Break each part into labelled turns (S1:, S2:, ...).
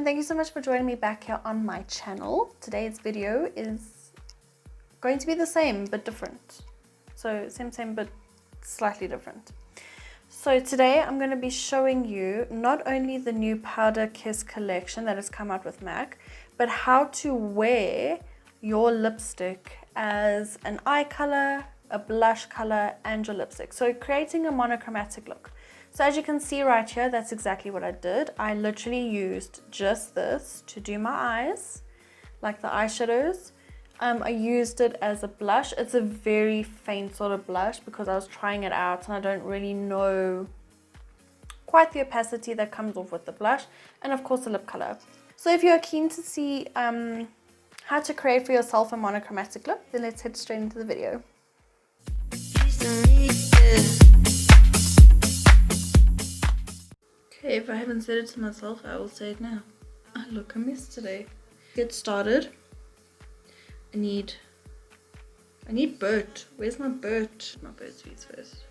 S1: thank you so much for joining me back here on my channel. Today's video is going to be the same but different. So same but slightly different. So today I'm going to be showing you not only the new Powder Kiss collection that has come out with MAC, but how to wear your lipstick as an eye color, a blush color, and your lipstick. So creating a monochromatic look. So as you can see right here, that's exactly what I did. I literally used just this to do my eyes, like the eyeshadows. I used it as a blush. It's a very faint sort of blush because I was trying it out and I don't really know quite the opacity that comes off with the blush, and of course the lip color. So if you're keen to see how to create for yourself a monochromatic look, then let's head straight into the video. Okay, if I haven't said it to myself, I will say it now. I look a mess today. Get started. I need Burt. Where's my Burt? My Burt sweets first.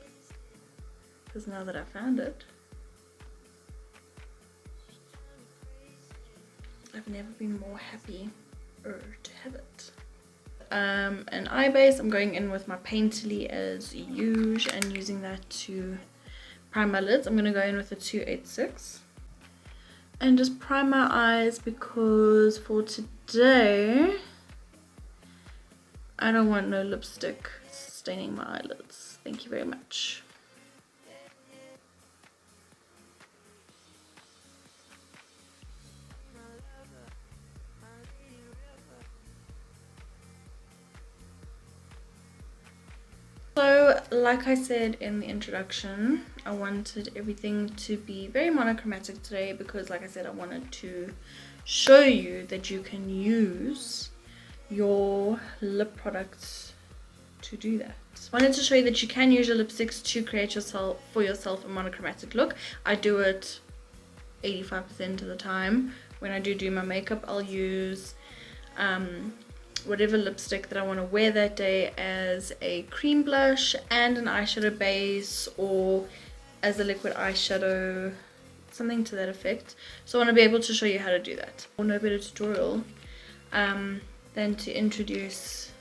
S1: Because now that I found it, I've never been more happy to have it. An eye base, I'm going in with my Painterly as usual and using that to prime my lids. I'm going to go in with a 286 and just prime my eyes because for today I don't want no lipstick staining my eyelids. Thank you very much. So, like I said in the introduction, I wanted everything to be very monochromatic today because, like I said, I wanted to show you that you can use your lip products to do that. I wanted to show you that you can use your lipsticks to create for yourself a monochromatic look. I do it 85% of the time. When I do my makeup, I'll use whatever lipstick that I want to wear that day as a cream blush and an eyeshadow base, or as a liquid eyeshadow, something to that effect. So I want to be able to show you how to do that. No better tutorial than to introduce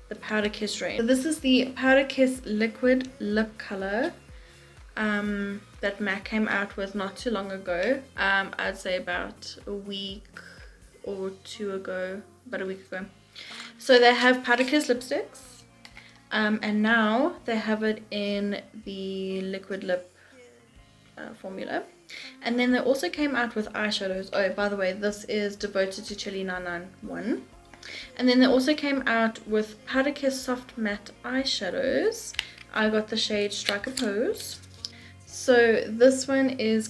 S1: the Powder Kiss range. So this is the Powder Kiss liquid lip color that MAC came out with not too long ago. I'd say about a week or two ago, about a week ago. So they have Powder Kiss lipsticks, and now they have it in the liquid lip formula. And then they also came out with eyeshadows. Oh, by the way, this is devoted to Chili 991. And then they also came out with Powder Kiss soft matte eyeshadows. I got the shade Striker Pose. So this one is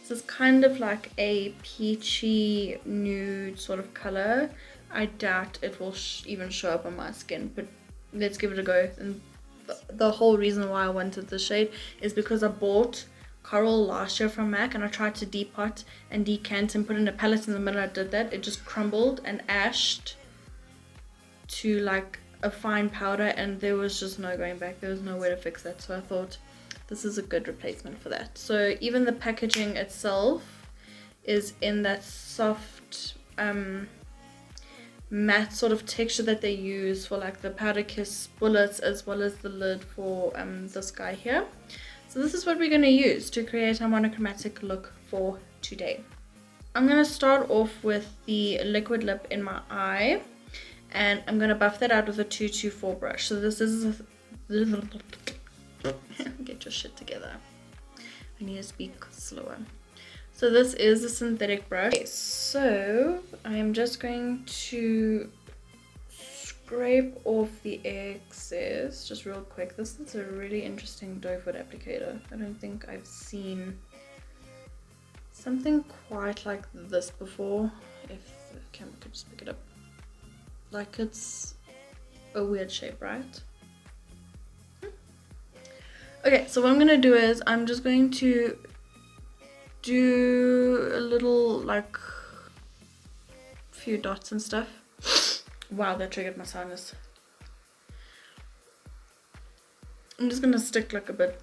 S1: This is kind of like a peachy nude sort of color. I doubt it will even show up on my skin, but let's give it a go. And the whole reason why I wanted this shade is because I bought Coral last year from MAC and I tried to depot and decant and put in a palette in the middle. I did that. It just crumbled and ashed to like a fine powder, and there was just no going back. There was no way to fix that. So I thought this is a good replacement for that. So even the packaging itself is in that soft matte sort of texture that they use for like the Powder Kiss bullets, as well as the lid for this guy here. So this is what we're going to use to create a monochromatic look for today. I'm going to start off with the liquid lip in my eye, and I'm going to buff that out with a 224 brush. So this is get your shit together. I need to speak slower. So this is a synthetic brush. Okay, so I am just going to scrape off the excess just real quick. This is a really interesting doe foot applicator. I don't think I've seen something quite like this before. If the camera could just pick it up. Like, it's a weird shape, right? Okay, so what I'm gonna do is I'm just going to do a little like few dots and stuff. Wow, that triggered my sinus. I'm just gonna stick like a bit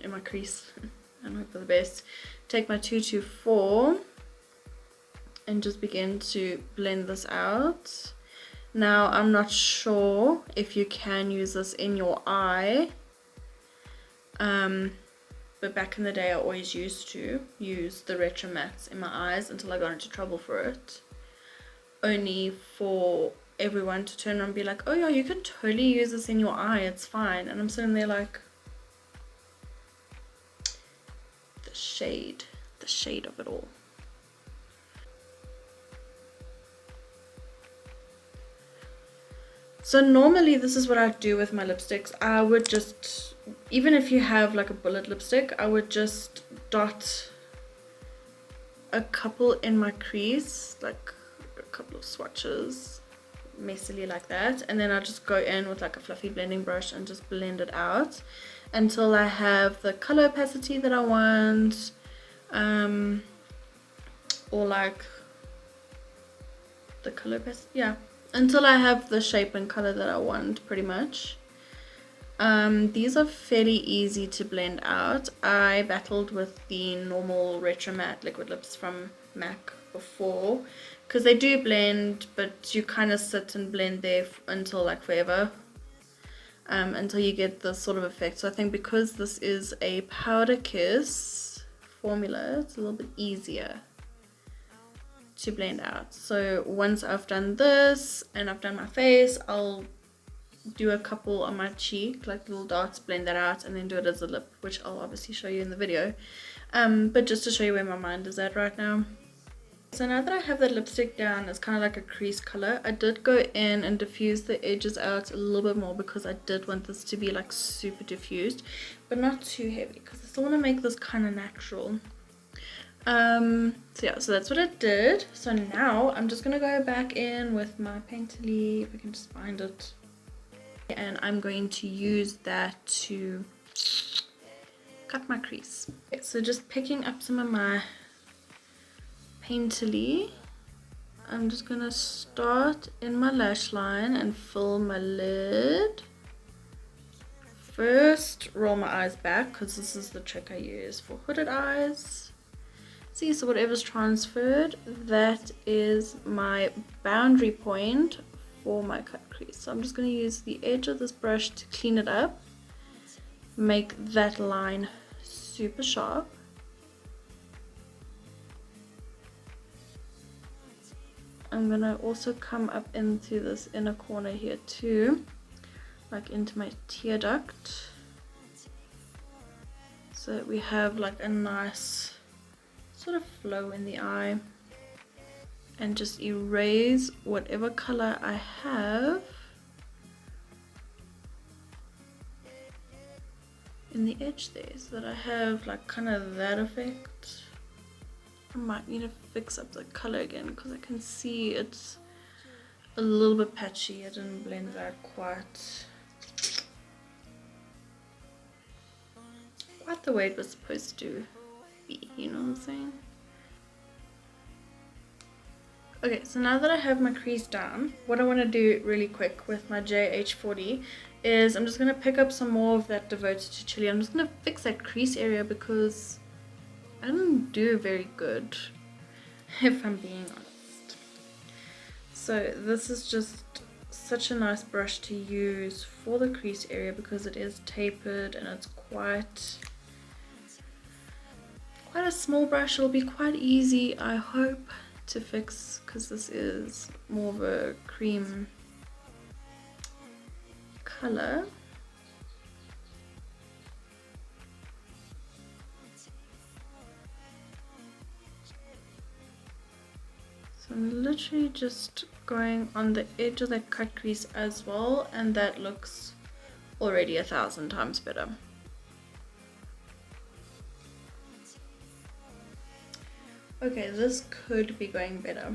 S1: in my crease. and hope for the best. Take my 224 and just begin to blend this out. Now I'm not sure if you can use this in your eye, but back in the day I always used to use the retro mattes in my eyes until I got into trouble for it, only for everyone to turn around and be like, oh yeah, you can totally use this in your eye, it's fine. And I'm sitting there like, the shade of it all. So normally this is what I do with my lipsticks. I would just, even if you have like a bullet lipstick, I would just dot a couple in my crease, like a couple of swatches, messily like that, and then I just go in with like a fluffy blending brush and just blend it out until I have the color opacity that I want, or like the color opacity, yeah, until I have the shape and color that I want, pretty much. These are fairly easy to blend out. I battled with the normal Retro Matte liquid lips from MAC before, because they do blend, but you kind of sit and blend there until like forever, until you get this sort of effect. So I think because this is a powder kiss formula, it's a little bit easier to blend out. So once I've done this and I've done my face, I'll do a couple on my cheek, like little dots, blend that out, and then do it as a lip, which I'll obviously show you in the video, but just to show you where my mind is at right now. So now that I have that lipstick down, it's kind of like a crease color. I did go in and diffuse the edges out a little bit more because I did want this to be like super diffused, but not too heavy, because I still want to make this kind of natural. So yeah, so that's what I did. So now I'm just gonna go back in with my Painterly, if I can just find it, and I'm going to use that to cut my crease. Okay, so just picking up some of my Painterly, I'm just gonna start in my lash line and fill my lid. First roll my eyes back, because this is the trick I use for hooded eyes. See, so whatever's transferred, that is my boundary point for my cut crease. So I'm just going to use the edge of this brush to clean it up, make that line super sharp. I'm going to also come up into this inner corner here too, like into my tear duct, so that we have like a nice sort of flow in the eye, and just erase whatever color I have in the edge there, so that I have like kind of that effect. I might need to fix up the color again, because I can see it's a little bit patchy. I didn't blend that quite the way it was supposed to be, you know what I'm saying? Okay, so now that I have my crease down, what I want to do really quick with my JH40 is I'm just going to pick up some more of that Devoted to Chili. I'm just going to fix that crease area because I didn't do very good, if I'm being honest. So this is just such a nice brush to use for the crease area, because it is tapered and it's quite a small brush. It'll be quite easy, I hope, to fix, because this is more of a cream color. So I'm literally just going on the edge of that cut crease as well, and that looks already 1,000 times better. Okay, this could be going better,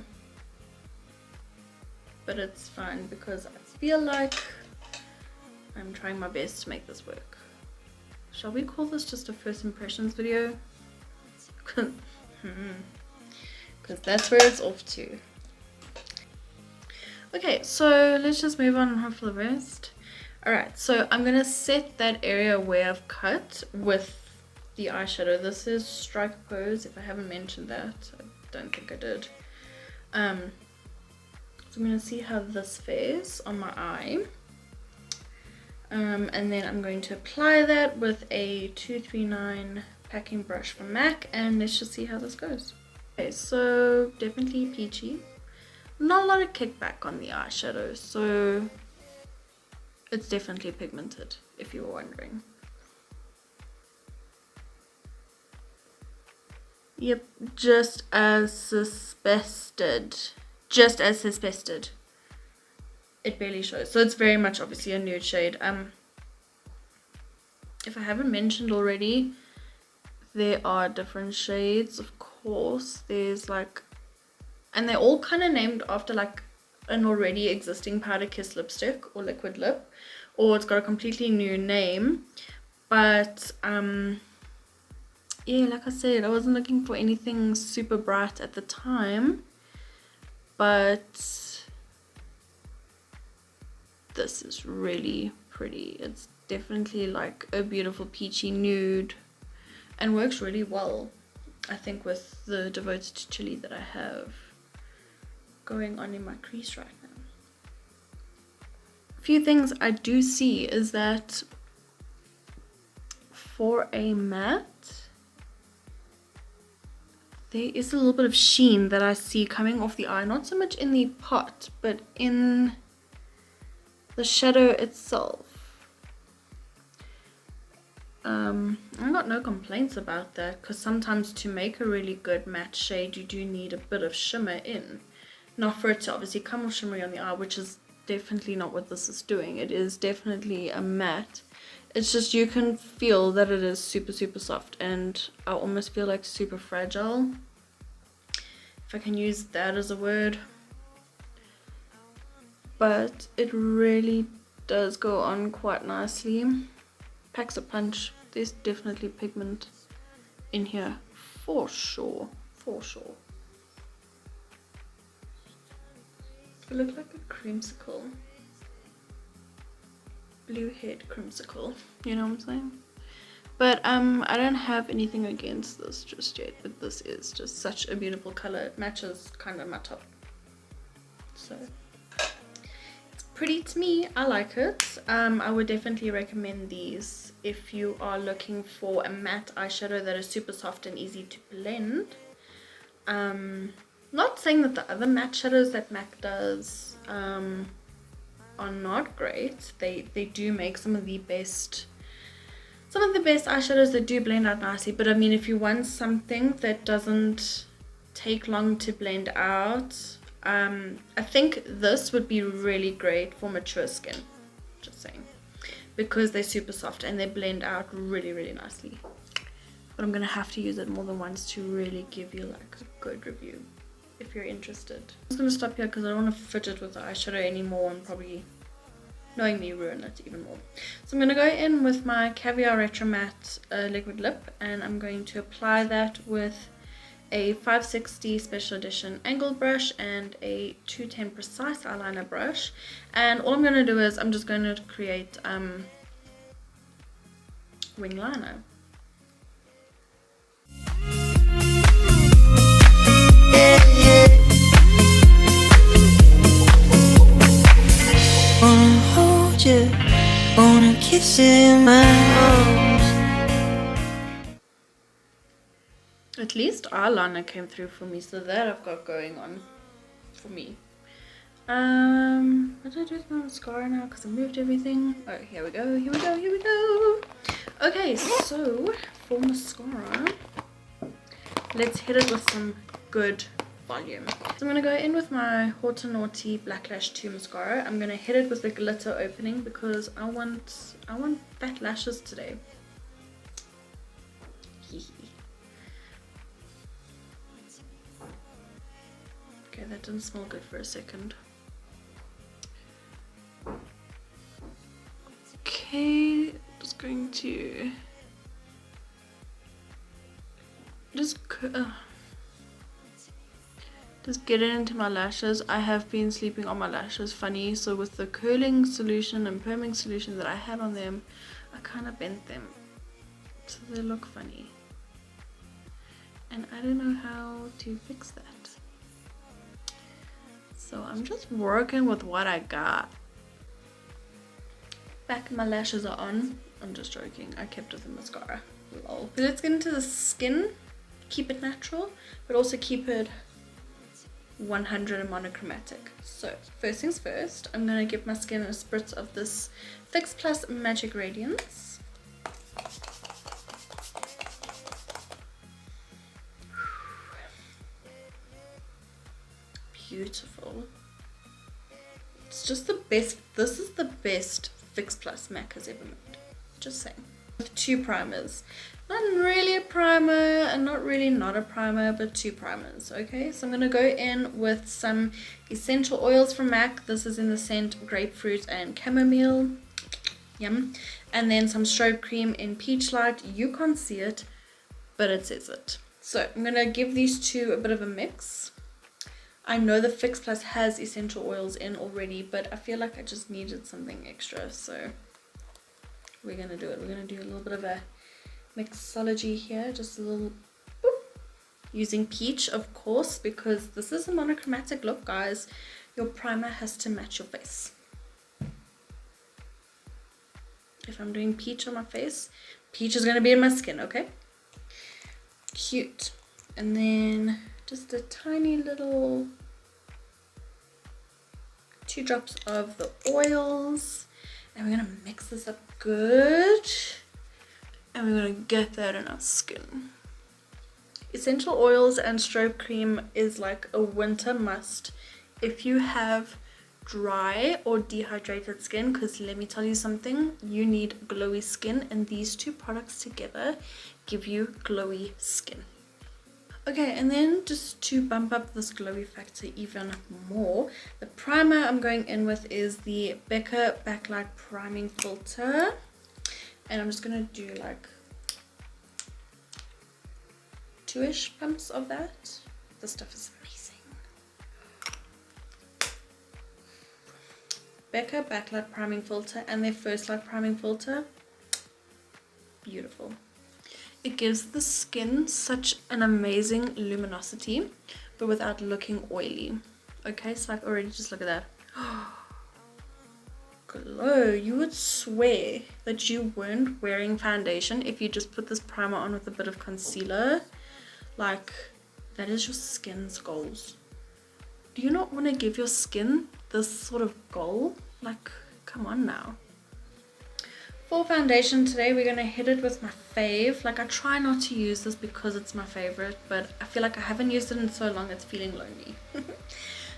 S1: but it's fine because I feel like I'm trying my best to make this work. Shall we call this just a first impressions video? Because that's where it's off to. Okay, so let's just move on and hope for the best. Alright, so I'm going to set that area where I've cut with the eyeshadow. This is Strike Pose, if I haven't mentioned that. I don't think I did. So I'm going to see how this fares on my eye. And then I'm going to apply that with a 239 packing brush from MAC, and let's just see how this goes. Okay, so definitely peachy. Not a lot of kickback on the eyeshadow, so it's definitely pigmented, if you were wondering. Yep, just as suspected. Just as suspected. It barely shows. So it's very much obviously a nude shade. If I haven't mentioned already, there are different shades, of course. There's like, and they're all kind of named after like an already existing powder kiss lipstick or liquid lip, or it's got a completely new name. But yeah, like I said, I wasn't looking for anything super bright at the time, but this is really pretty. It's definitely like a beautiful peachy nude and works really well, I think, with the Devoted to Chili that I have going on in my crease right now. A few things I do see is that for a matte, there is a little bit of sheen that I see coming off the eye, not so much in the pot, but in the shadow itself. I got no complaints about that, because sometimes to make a really good matte shade you do need a bit of shimmer in, not for it to obviously come off shimmery on the eye, which is definitely not what this is doing. It is definitely a matte. It's just you can feel that it is super soft, and I almost feel like super fragile, if I can use that as a word. But it really does go on quite nicely. Packs a punch. There's definitely pigment in here for sure, for sure. I look like a creamsicle, blue head creamsicle, you know what I'm saying? But I don't have anything against this just yet, but this is just such a beautiful color. It matches kind of my top, so it's pretty to me. I like it. I would definitely recommend these if you are looking for a matte eyeshadow that is super soft and easy to blend. Not saying that the other matte shadows that MAC does are not great. They do make some of the best eyeshadows that do blend out nicely, but I mean, if you want something that doesn't take long to blend out, I think this would be really great for mature skin, just saying, because they're super soft and they blend out really nicely. But I'm gonna have to use it more than once to really give you like a good review if you're interested. I'm just gonna stop here because I don't want to fidget with the eyeshadow anymore and probably, knowing me, ruin it even more. So I'm going to go in with my Caviar Retro Matte liquid lip, and I'm going to apply that with a 560 Special Edition angled brush and a 210 Precise eyeliner brush. And all I'm going to do is I'm just going to create wing liner. Wanna kiss in my arms. At least eyeliner came through for me, so that I've got going on for me. What did I do with my mascara now? Because I moved everything. Oh, here we go. Okay, so for mascara, let's hit it with some good volume. So I'm going to go in with my Haute Black Lash 2 mascara. I'm going to hit it with the glitter opening because I want fat lashes today. Okay, that didn't smell good for a second. Okay, just going to just get it into my lashes. I have been sleeping on my lashes funny, so with the curling solution and perming solution that I had on them, I kind of bent them so they look funny. And I don't know how to fix that. So I'm just working with what I got. Back my lashes are on. I'm just joking. I kept it with the mascara. Lol. But let's get into the skin. Keep it natural, but also keep it 100 and monochromatic. So first things first, I'm going to give my skin a spritz of this P+P Magic Radiance. Beautiful. It's just the best. This is the best P+P MAC has ever made. Just saying. With 2 primers. Not really a primer and not really not a primer, but 2 primers. Okay, so I'm going to go in with some essential oils from MAC. This is in the scent Grapefruit and Chamomile. Yum. And then some Strobecream in Peachlite. You can't see it, but it says it. So I'm going to give these two a bit of a mix. I know the P++ has essential oils in already, but I feel like I just needed something extra, so we're going to do it. We're going to do a little bit of a mixology here, just a little boop. Using peach, of course, because this is a monochromatic look, guys. Your primer has to match your face. If I'm doing peach on my face, peach is going to be in my skin, okay? Cute. And then just a tiny little 2 drops of the oils, and we're gonna mix this up good, and we're gonna get that in our skin. Essential oils and strobe cream is like a winter must if you have dry or dehydrated skin, because let me tell you something, you need glowy skin, and these 2 products together give you glowy skin. Okay, and then just to bump up this glowy factor even more, the primer I'm going in with is the Becca Backlight Priming Filter. And I'm just going to do like 2-ish pumps of that. This stuff is amazing. Becca Backlight Priming Filter and their First Light Priming Filter. Beautiful. It gives the skin such an amazing luminosity, but without looking oily. Okay, so like already just look at that. Glow. You would swear that you weren't wearing foundation if you just put this primer on with a bit of concealer. Like, that is your skin's goals. Do you not want to give your skin this sort of goal? Like, come on now. For foundation today, we're going to hit it with my fave. Like, I try not to use this because it's my favorite, but I feel like I haven't used it in so long it's feeling lonely.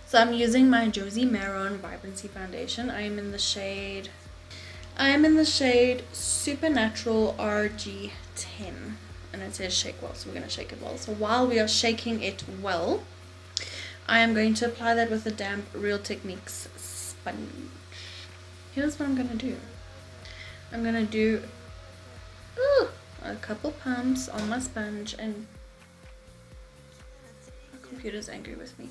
S1: So I'm using my Josie Maran Vibrancy foundation. I am in the shade Supernatural RG10, and it says shake well, so we're going to shake it well. So while we are shaking it well, I am going to apply that with a damp Real Techniques sponge. Here's what I'm going to do. I'm going to do a couple pumps on my sponge, and my computer's angry with me.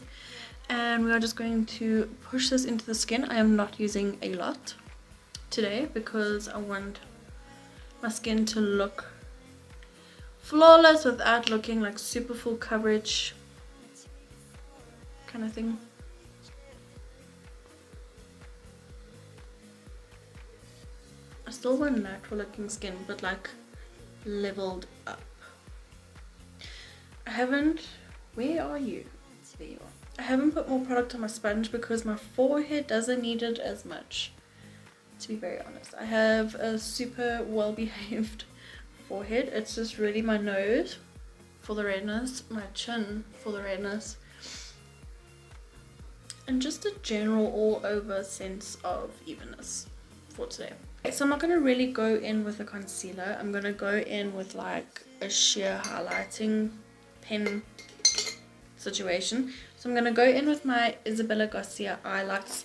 S1: And we are just going to push this into the skin. I am not using a lot today because I want my skin to look flawless without looking like super full coverage kind of thing. I still want natural looking skin, but like leveled up. I haven't, where are you? There you are. I haven't put more product on my sponge because my forehead doesn't need it as much, to be very honest. I have a super well behaved forehead. It's just really my nose for the redness, my chin for the redness, and just a general all over sense of evenness for today. So I'm not going to really go in with a concealer. I'm going to go in with like a sheer highlighting pen situation. So I'm going to go in with my Isabella Garcier highlights.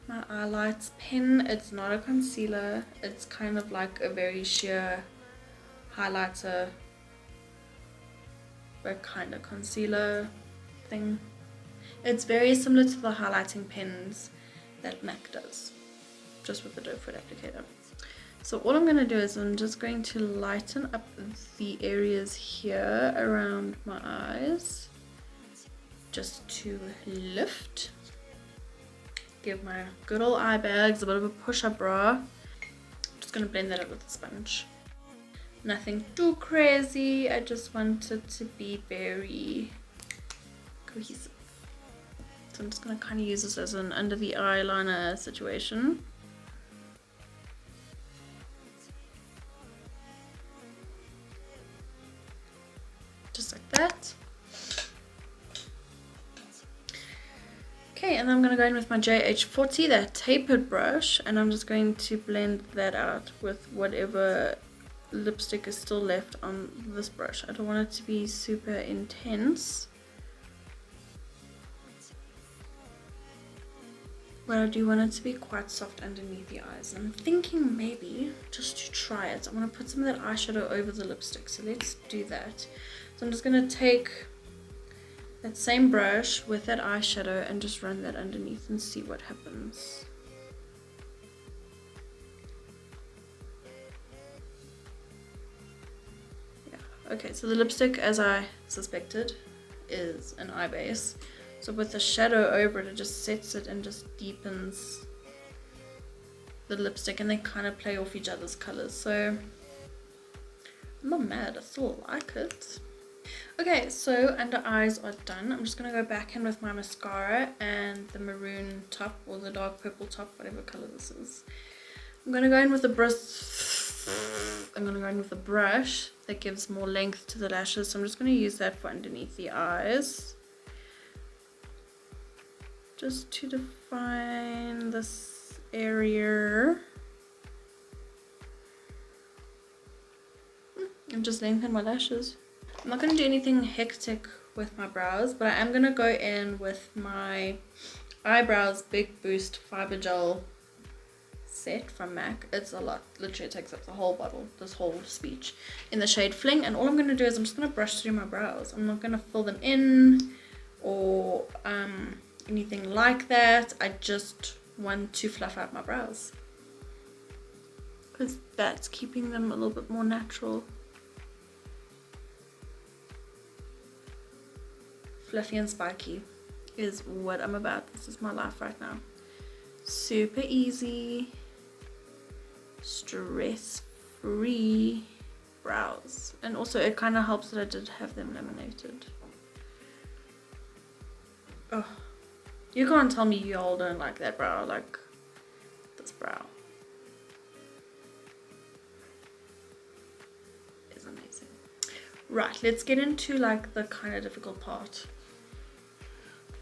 S1: My highlights pen. It's not a concealer. It's kind of like a very sheer highlighter, but kind of concealer thing. It's very similar to the highlighting pens that MAC does, just with the doe foot applicator. So all I'm going to do is I'm just going to lighten up the areas here around my eyes, just to lift, give my good old eye bags a bit of a push-up bra. I'm just going to blend that out with a sponge. Nothing too crazy, I just want it to be very cohesive. So I'm just going to kind of use this as an under the eyeliner situation. Just like that. Okay, and then I'm going to go in with my JH40, that tapered brush, and I'm just going to blend that out with whatever lipstick is still left on this brush. I don't want it to be super intense, but I do want it to be quite soft underneath the eyes. And I'm thinking maybe, just to try it, I want to put some of that eyeshadow over the lipstick, so let's do that. So I'm just going to take that same brush with that eyeshadow and just run that underneath and see what happens. Yeah, okay, so the lipstick, as I suspected, is an eye base. So with the shadow over it, it just sets it and just deepens the lipstick, and they kind of play off each other's colors. So I'm not mad, I still like it. Okay, so under eyes are done. I'm just going to go back in with my mascara and the maroon top, or the dark purple top, whatever color this is. I'm going to go in with the brush that gives more length to the lashes. So I'm just going to use that for underneath the eyes, just to define this area. And just lengthen my lashes. I'm not going to do anything hectic with my brows, but I am going to go in with my Eyebrows Big Boost Fibre Gel set from MAC. It's a lot. Literally, it takes up the whole bottle, this whole speech, in the shade Fling. And all I'm going to do is I'm just going to brush through my brows. I'm not going to fill them in or anything like that. I just want to fluff out my brows, because that's keeping them a little bit more natural. Fluffy and spiky is what I'm about. This is my life right now. Super easy, stress-free brows. And also it kind of helps that I did have them laminated. Oh, you can't tell me y'all don't like that brow, like this brow is amazing. Right, let's get into like the kind of difficult part.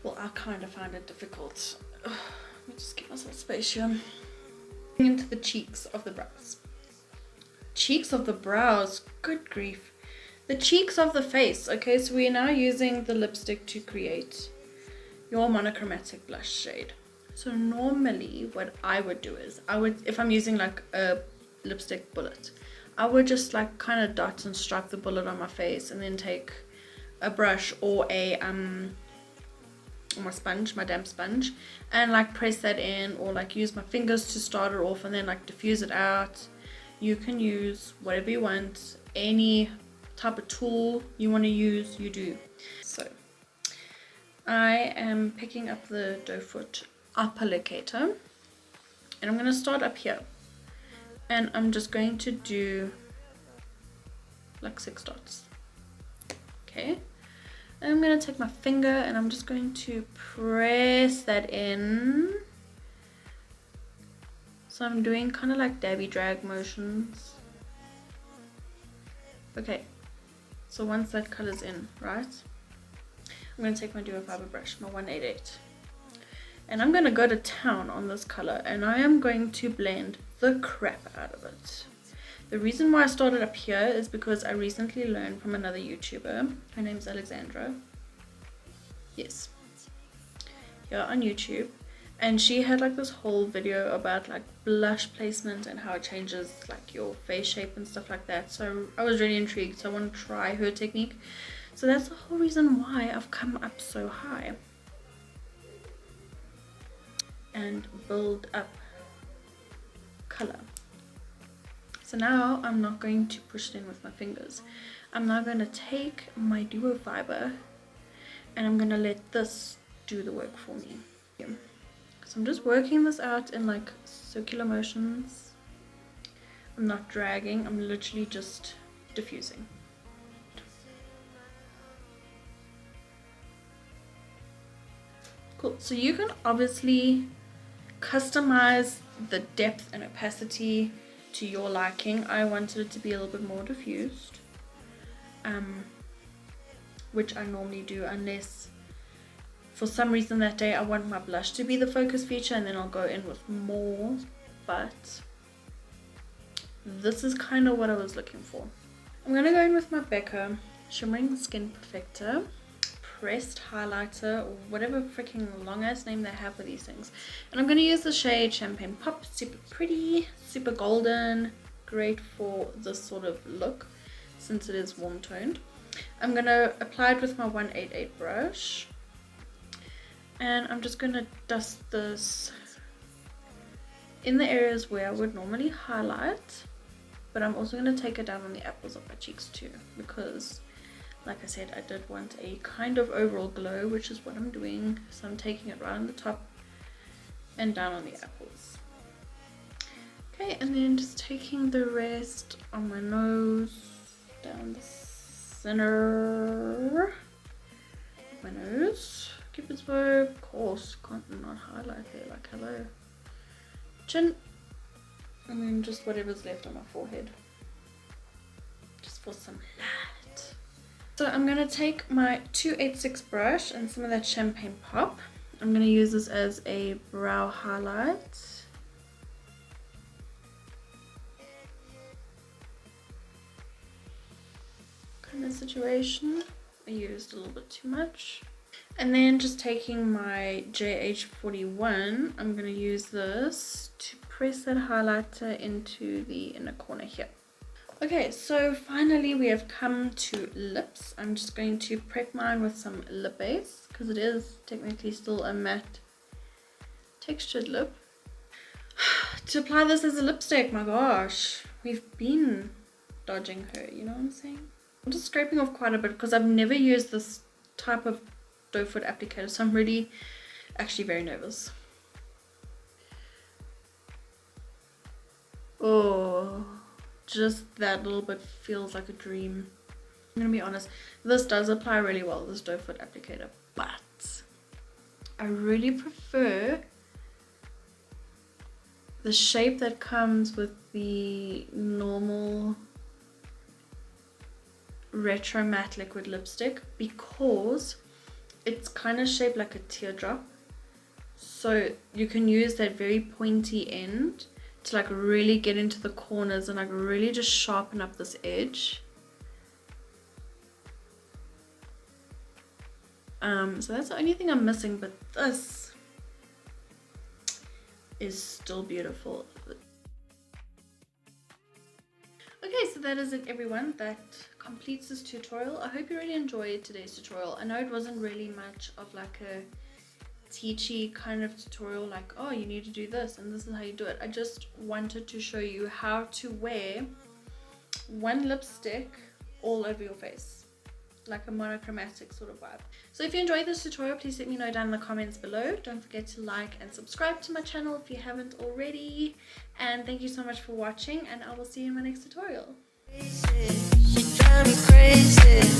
S1: Well, I kind of find it difficult. Ugh, let me just give myself space here. Into the cheeks of the brows. Cheeks of the brows, good grief. The cheeks of the face. Okay, so we are now using the lipstick to create your monochromatic blush shade. So normally what I would do is, if I'm using like a lipstick bullet, I would just like kind of dot and stripe the bullet on my face, and then take a brush or my sponge, my damp sponge, and like press that in, or like use my fingers to start it off and then like diffuse it out. You can use whatever you want, any type of tool you want to use, you do. So I am picking up the doe foot applicator, and I'm going to start up here, and I'm just going to do like 6 dots. Okay, and I'm going to take my finger and I'm just going to press that in. So I'm doing kind of like dabby drag motions. Okay, so once that color's in, right, I'm going to take my duo fiber brush, my 188, and I'm going to go to town on this color, and I am going to blend the crap out of it. The reason why I started up here is because I recently learned from another YouTuber. Her name's Alexandra. Yes. Here on YouTube. And she had like this whole video about like blush placement and how it changes like your face shape and stuff like that. So I was really intrigued. So I want to try her technique. So that's the whole reason why I've come up so high. And build up color. So now I'm not going to push it in with my fingers. I'm now going to take my duo fiber and I'm going to let this do the work for me. So I'm just working this out in like circular motions. I'm not dragging, I'm literally just diffusing. Cool, so you can obviously customize the depth and opacity to your liking. I wanted it to be a little bit more diffused, which I normally do, unless for some reason that day I want my blush to be the focus feature, and then I'll go in with more, but this is kind of what I was looking for. I'm going to go in with my Becca Shimmering Skin Perfector Pressed Highlighter, or whatever freaking long ass name they have for these things. And I'm going to use the shade Champagne Pop. Super pretty, super golden, great for this sort of look since it is warm toned. I'm going to apply it with my 188 brush. And I'm just going to dust this in the areas where I would normally highlight. But I'm also going to take it down on the apples of my cheeks too, because like I said, I did want a kind of overall glow, which is what I'm doing. So I'm taking it right on the top and down on the apples. Okay, and then just taking the rest on my nose, down the center of my nose. Cupid's bow, of course, can't not highlight there, like hello. Chin, and then just whatever's left on my forehead, just for some light. So I'm going to take my 286 brush and some of that Champagne Pop. I'm going to use this as a brow highlight. Kind of situation. I used a little bit too much. And then just taking my JH41, I'm going to use this to press that highlighter into the inner corner here. Okay, so finally we have come to lips. I'm just going to prep mine with some lip base because it is technically still a matte textured lip. To apply this as a lipstick, my gosh, we've been dodging her, you know what I'm saying? I'm just scraping off quite a bit because I've never used this type of doe foot applicator, so I'm really actually very nervous. Oh, just that little bit feels like a dream. I'm gonna be honest, this does apply really well, this doe foot applicator, but I really prefer the shape that comes with the normal retro matte liquid lipstick, because it's kind of shaped like a teardrop, so you can use that very pointy end to like really get into the corners and like really just sharpen up this edge. So that's the only thing I'm missing, but this is still beautiful. Okay, so that is it everyone, that completes this tutorial. I hope you really enjoyed today's tutorial. I know it wasn't really much of like a teachy kind of tutorial, like, oh, you need to do this and this is how you do it. I just wanted to show you how to wear one lipstick all over your face, like a monochromatic sort of vibe. So if you enjoyed this tutorial, please let me know down in the comments below. Don't forget to like and subscribe to my channel if you haven't already, and thank you so much for watching, and I will see you in my next tutorial. She drives me crazy.